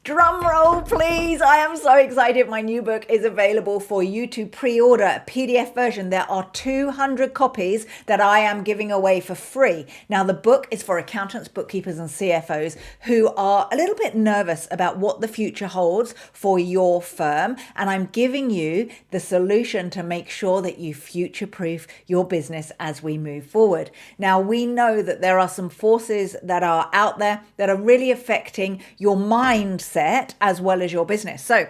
Drum roll, please. I am so excited. My new book is available for you to pre-order a PDF version. There are 200 copies that I am giving away for free. Now, the book is for accountants, bookkeepers, and CFOs who are a little bit nervous about what the future holds for your firm. And I'm giving you the solution to make sure that you future-proof your business as we move forward. Now, we know that there are some forces that are out there that are really affecting your mindset as well as your business. So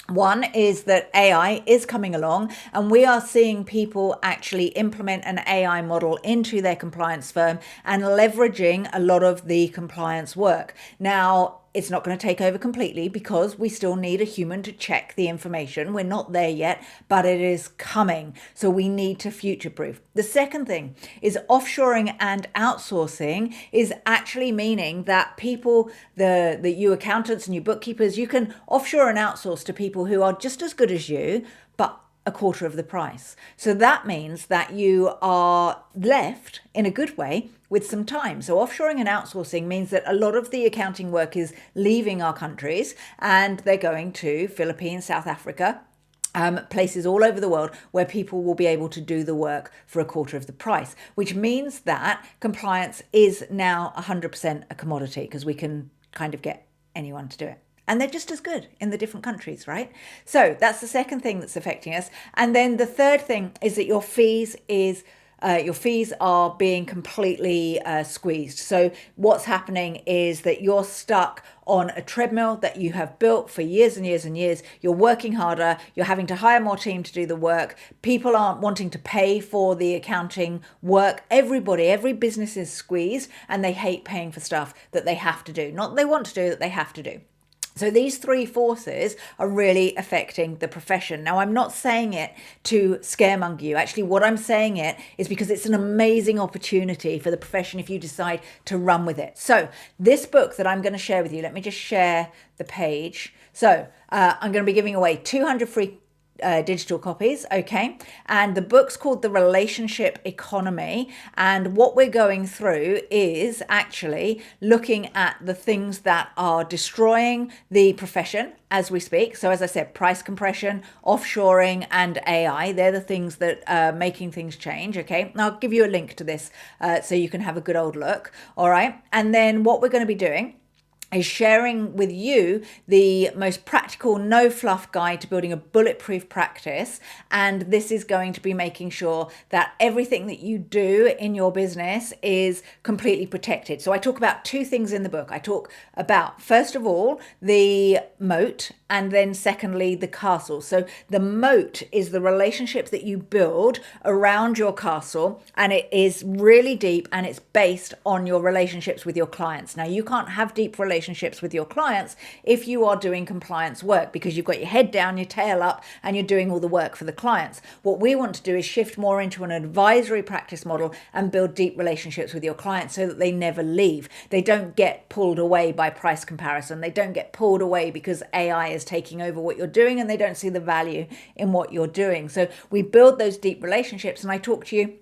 one is that AI is coming along, and we are seeing people actually implement an AI model into their compliance firm and leveraging a lot of the compliance work. Now, it's not going to take over completely because we still need a human to check the information. We're not there yet, but it is coming. So we need to future-proof. The second thing is offshoring and outsourcing is actually meaning that people, you accountants and you bookkeepers, you can offshore and outsource to people who are just as good as you, but a quarter of the price. So that means that you are left in a good way with some time. So offshoring and outsourcing means that a lot of the accounting work is leaving our countries and they're going to Philippines, South Africa, places all over the world where people will be able to do the work for a quarter of the price, which means that compliance is now 100% a commodity because we can kind of get anyone to do it. And they're just as good in the different countries, right? So that's the second thing that's affecting us. And then the third thing is that your fees are being completely squeezed. So what's happening is that you're stuck on a treadmill that you have built for years and years and years. You're working harder. You're having to hire more team to do the work. People aren't wanting to pay for the accounting work. Every business is squeezed and they hate paying for stuff that they have to do. Not that they want to do, that they have to do. So these three forces are really affecting the profession. Now, I'm not saying it to scaremonger you. Actually, what I'm saying it is because it's an amazing opportunity for the profession if you decide to run with it. So this book that I'm going to share with you, let me just share the page. So I'm going to be giving away 200 free digital copies, okay? And the book's called The Relationship Economy. And what we're going through is actually looking at the things that are destroying the profession as we speak. So as I said, price compression, offshoring, and AI, they're the things that are making things change, okay? And I'll give you a link to this so you can have a good old look, all right? And then what we're going to be doing is sharing with you the most practical, no fluff guide to building a bulletproof practice. And this is going to be making sure that everything that you do in your business is completely protected. So I talk about two things in the book. I talk about, first of all, the moat, and then secondly, the castle. So the moat is the relationship that you build around your castle, and it is really deep and it's based on your relationships with your clients. Now, you can't have deep relationships with your clients if you are doing compliance work because you've got your head down, your tail up, and you're doing all the work for the clients. What we want to do is shift more into an advisory practice model and build deep relationships with your clients so that they never leave. They don't get pulled away by price comparison. They don't get pulled away because AI is taking over what you're doing and they don't see the value in what you're doing. So we build those deep relationships, and I talk to you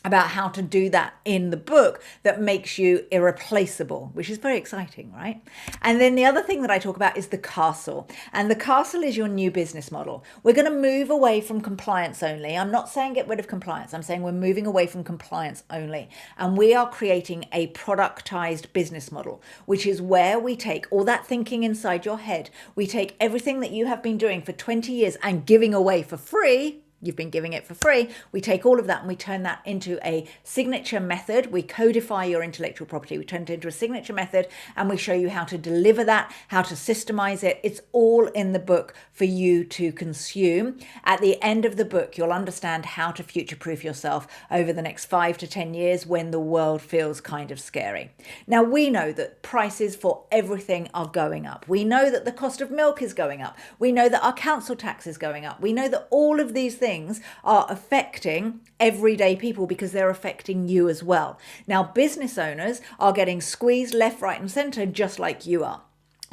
about how to do that in the book that makes you irreplaceable, which is very exciting, right? And then the other thing that I talk about is the castle. And the castle is your new business model. We're going to move away from compliance only. I'm not saying get rid of compliance. I'm saying we're moving away from compliance only. And we are creating a productized business model, which is where we take all that thinking inside your head. We take everything that you have been doing for 20 years and giving away for free. You've been giving it for free. We take all of that and we turn that into a signature method. We codify your intellectual property. We turn it into a signature method and we show you how to deliver that, how to systemize it. It's all in the book for you to consume. At the end of the book, you'll understand how to future-proof yourself over the next 5 to 10 years when the world feels kind of scary. Now, we know that prices for everything are going up. We know that the cost of milk is going up. We know that our council tax is going up. We know that all of these things are affecting everyday people because they're affecting you as well. Now, business owners are getting squeezed left, right, and center just like you are.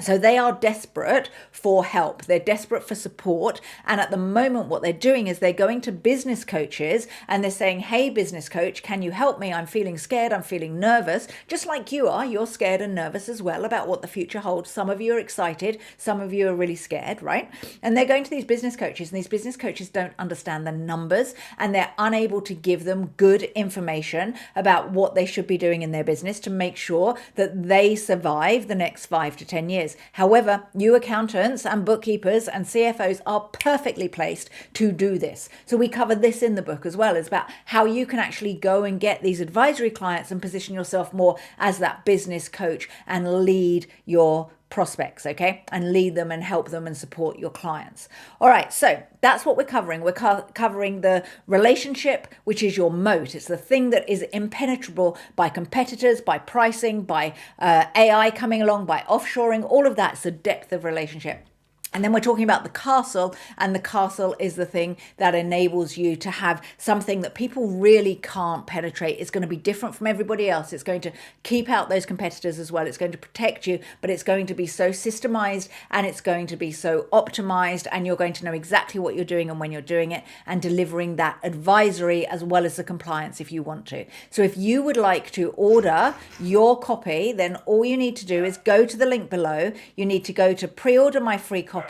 So they are desperate for help. They're desperate for support. And at the moment, what they're doing is they're going to business coaches and they're saying, hey, business coach, can you help me? I'm feeling scared. I'm feeling nervous. Just like you are, you're scared and nervous as well about what the future holds. Some of you are excited. Some of you are really scared, right? And they're going to these business coaches, and these business coaches don't understand the numbers and they're unable to give them good information about what they should be doing in their business to make sure that they survive the next 5 to 10 years. However, you accountants and bookkeepers and CFOs are perfectly placed to do this. So we cover this in the book as well. It's about how you can actually go and get these advisory clients and position yourself more as that business coach and lead your prospects, okay? And lead them and help them and support your clients. All right, so that's what we're covering. We're covering the relationship, which is your moat. It's the thing that is impenetrable by competitors, by pricing, by AI coming along, by offshoring. All of that's the depth of relationship. And then we're talking about the castle, and the castle is the thing that enables you to have something that people really can't penetrate. It's going to be different from everybody else. It's going to keep out those competitors as well. It's going to protect you, but it's going to be so systemized and it's going to be so optimized, and you're going to know exactly what you're doing and when you're doing it, and delivering that advisory as well as the compliance if you want to. So if you would like to order your copy, then all you need to do is go to the link below. You need to go to pre-order my free copy.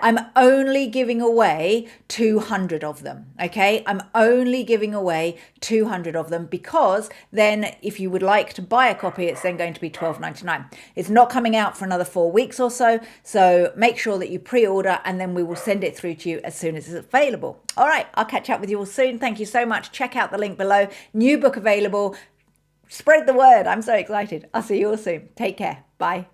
I'm only giving away 200 of them. Okay. I'm only giving away 200 of them, because then if you would like to buy a copy, it's then going to be $12.99. It's not coming out for another 4 weeks or so. So make sure that you pre-order, and then we will send it through to you as soon as it's available. All right. I'll catch up with you all soon. Thank you so much. Check out the link below. New book available. Spread the word. I'm so excited. I'll see you all soon. Take care. Bye.